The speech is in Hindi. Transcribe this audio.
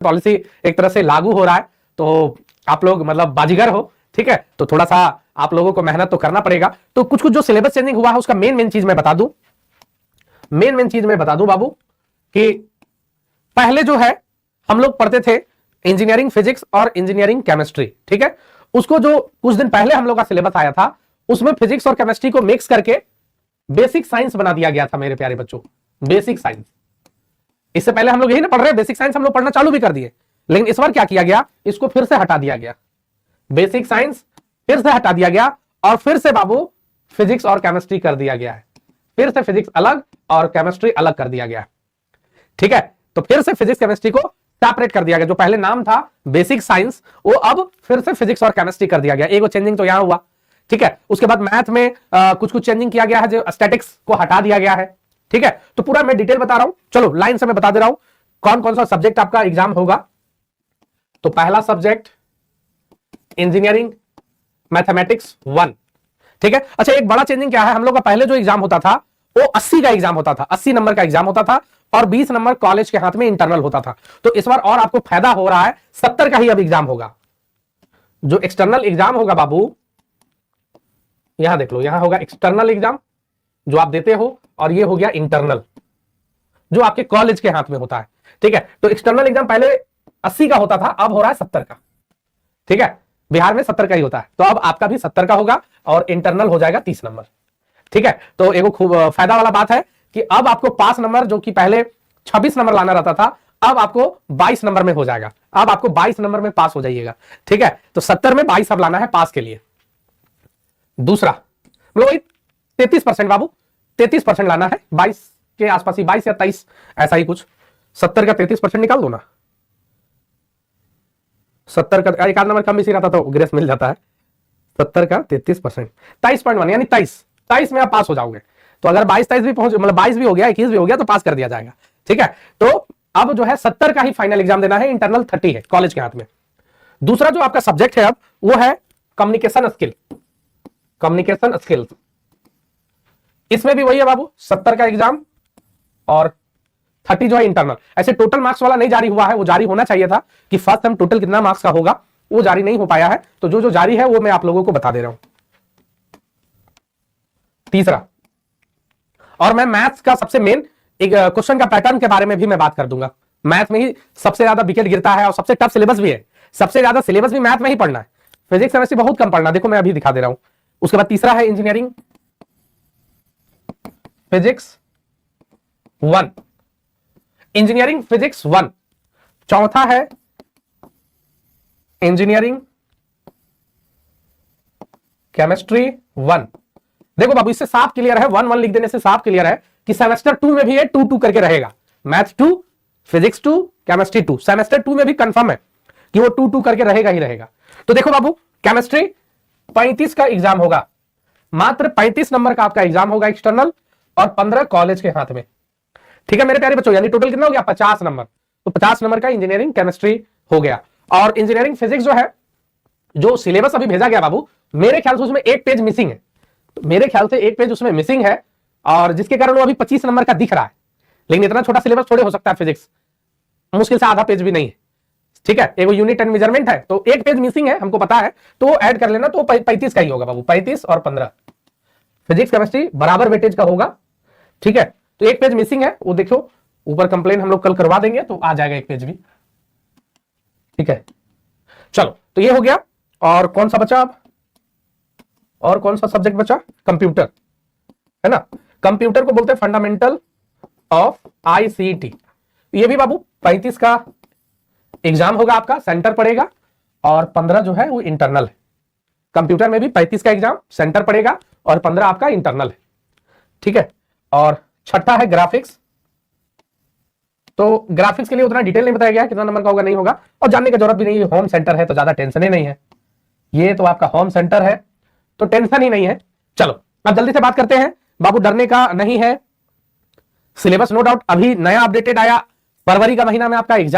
पॉलिसी एक तरह से लागू हो रहा है, तो आप लोग मतलब बाजीगर हो, ठीक है, तो थोड़ा सा आप लोगों को मेहनत तो करना पड़ेगा। तो कुछ कुछ जो सिलेबस चेंजिंग हुआ है उसका मेन चीज मैं बता दूं, मेन चीज मैं बता दूं बाबू कि पहले जो है हम लोग पढ़ते थे इंजीनियरिंग फिजिक्स और इंजीनियरिंग केमिस्ट्री, ठीक है, उसको जो कुछ दिन पहले हम लोग का सिलेबस आया था उसमें फिजिक्स और केमिस्ट्री को मिक्स करके बेसिक साइंस बना दिया गया था मेरे प्यारे बच्चों, बेसिक साइंस। इससे पहले हम लोग यही ना पढ़ रहे, बेसिक साइंस हम लोग पढ़ना चालू भी कर दिए, लेकिन इस बार क्या किया गया, इसको फिर से हटा दिया गया, बेसिक साइंस फिर से हटा दिया गया और फिर से बाबू फिजिक्स और केमिस्ट्री कर दिया गया है, फिर से फिजिक्स अलग और केमिस्ट्री अलग कर दिया गया, ठीक है। तो फिर से फिजिक्स केमिस्ट्री को सेपरेट कर दिया गया, जो पहले नाम था बेसिक साइंस वो अब फिर से फिजिक्स और केमिस्ट्री कर दिया गया, एक चेंजिंग तो यहां हुआ, ठीक है। उसके बाद मैथ में कुछ कुछ चेंजिंग किया गया है, जो स्टैटिक्स को हटा दिया गया है, ठीक है। तो पूरा मैं डिटेल बता रहा हूं, चलो लाइन से मैं बता दे रहा हूं कौन कौन सा सब्जेक्ट आपका एग्जाम होगा। तो पहला सब्जेक्ट इंजीनियरिंग मैथमेटिक्स 1, ठीक है। अच्छा, एक बड़ा चेंजिंग क्या है, हम लोग का पहले जो एग्जाम होता था वो 80 का एग्जाम होता था, 80 नंबर का एग्जाम होता था और 20 नंबर कॉलेज के हाथ में इंटरनल होता था। तो इस बार और आपको फायदा हो रहा है, 70 का ही अब एग्जाम होगा। जो एक्सटर्नल एग्जाम होगा बाबू, यहां देख लो, यहां होगा एक्सटर्नल एग्जाम जो आप देते हो और ये हो गया इंटरनल जो आपके कॉलेज के हाथ में होता है, ठीक है। तो एक्सटर्नल एग्जाम पहले 80 का होता था, अब हो रहा है 70 का, ठीक है। बिहार में 70 का ही होता है, तो अब आपका भी 70 का होगा और इंटरनल हो जाएगा 30 नंबर, ठीक है। तो एक खूब फायदा वाला बात है कि अब आपको पास नंबर जो कि पहले 26 नंबर लाना रहता था, अब आपको 22 नंबर में हो जाएगा, अब आपको 22 नंबर में पास हो जाइएगा, ठीक है। तो 70 में 22 अब लाना है पास के लिए। दूसरा मतलब 33% बाबू, 33% लाना है, 22 के आसपास ही, 22 या 23 ऐसा ही कुछ। 70 का 33% निकाल दो ना, 70 का एक आध नंबर कम इसी रहता तो ग्रेस मिल जाता है। 70 का 33%, 23.1 यानी 23 में आप पास हो जाओगे। तो अगर 22-23 भी पहुंच, मतलब 22 भी हो गया, 21 भी हो गया तो पास कर दिया जाएगा, ठीक है। तो अब जो है 70 का ही फाइनल एग्जाम देना है, इंटरनल 30 है कॉलेज के हाथ में। दूसरा जो आपका सब्जेक्ट है अब वो है कम्युनिकेशन स्किल, कम्युनिकेशन स्किल्स। इसमें भी वही है बाबू, 70 का एग्जाम और 30 जो है इंटरनल। ऐसे टोटल मार्क्स वाला नहीं जारी हुआ है, वो जारी होना चाहिए था कि फर्स्ट टाइम टोटल कितना मार्क्स का होगा, वो जारी नहीं हो पाया है। तो जो जो जारी है वो मैं आप लोगों को बता दे रहा हूं। तीसरा, और मैं मैथ्स का सबसे मेन एक क्वेश्चन का पैटर्न के बारे में भी मैं बात कर दूंगा। मैथ में ही सबसे ज्यादा विकेट गिरता है और सबसे टफ सिलेबस भी है, सबसे ज्यादा सिलेबस भी मैथ में ही पढ़ना है, फिजिक्स केमिस्ट्री बहुत कम पढ़ना। देखो मैं अभी दिखा दे रहा हूं। उसके बाद तीसरा है इंजीनियरिंग फिजिक्स 1, इंजीनियरिंग फिजिक्स 1। चौथा है इंजीनियरिंग केमिस्ट्री 1। देखो बाबू इससे साफ क्लियर है, 1-1 लिख देने से साफ क्लियर है कि सेमेस्टर 2 में भी ये 2-2 करके रहेगा, मैथ 2, फिजिक्स 2, केमिस्ट्री 2। सेमेस्टर 2 में भी कंफर्म है कि वो 2-2 करके रहेगा ही रहेगा। तो देखो बाबू, केमिस्ट्री 35 का एग्जाम होगा, मात्र 35 नंबर का आपका एग्जाम होगा एक्सटर्नल और 15 कॉलेज के हाथ में, ठीक है मेरे प्यारे बच्चों। यानी टोटल कितना हो गया, 50 नंबर। तो 50 नंबर का इंजीनियरिंग केमिस्ट्री हो गया। और इंजीनियरिंग फिजिक्स जो है, जो सिलेबस अभी भेजा गया बाबू, मेरे ख्याल से उसमें एक पेज मिसिंग है, तो मेरे ख्याल से एक पेज उसमें मिसिंग है और जिसके कारण वो अभी 25 नंबर का दिख रहा है। लेकिन इतना छोटा सिलेबस थोड़े हो सकता है, फिजिक्स मुश्किल से आधा पेज भी नहीं है, ठीक है। एक यूनिट एंड मेजरमेंट है, तो एक पेज मिसिंग है, हमको पता है, तो ऐड कर लेना, तो 35 का ही होगा बाबू, 35 और 15 फिजिक्स केमिस्ट्री बराबर वेटेज का होगा, ठीक है। तो एक पेज मिसिंग है, वो देखो ऊपर कंप्लेन हम लोग कल करवा देंगे तो आ जाएगा एक पेज भी, ठीक है। चलो तो ये हो गया। और कौन सा बचा अब, और कौन सा सब्जेक्ट बचा, कंप्यूटर है ना। कंप्यूटर को बोलते हैं फंडामेंटल ऑफ आईसीटी। ये भी बाबू 35 का एग्जाम होगा आपका, सेंटर पड़ेगा और 15 जो है वो इंटरनल है। कंप्यूटर में भी 35 का एग्जाम, सेंटर पड़ेगा और 15 आपका इंटरनल है, ठीक है। और छठा है ग्राफिक्स। तो ग्राफिक्स के लिए उतना डिटेल नहीं बताया गया कितना नंबर का होगा, नहीं होगा, और जानने की जरूरत भी नहीं है, होम सेंटर है तो ज्यादा टेंशन ही नहीं है। ये तो आपका होम सेंटर है तो टेंशन ही नहीं है। चलो अब जल्दी से बात करते हैं बाबू, डरने का नहीं है। सिलेबस नो डाउट अभी नया अपडेटेड आया, फरवरी का महीना में आपका एग्जाम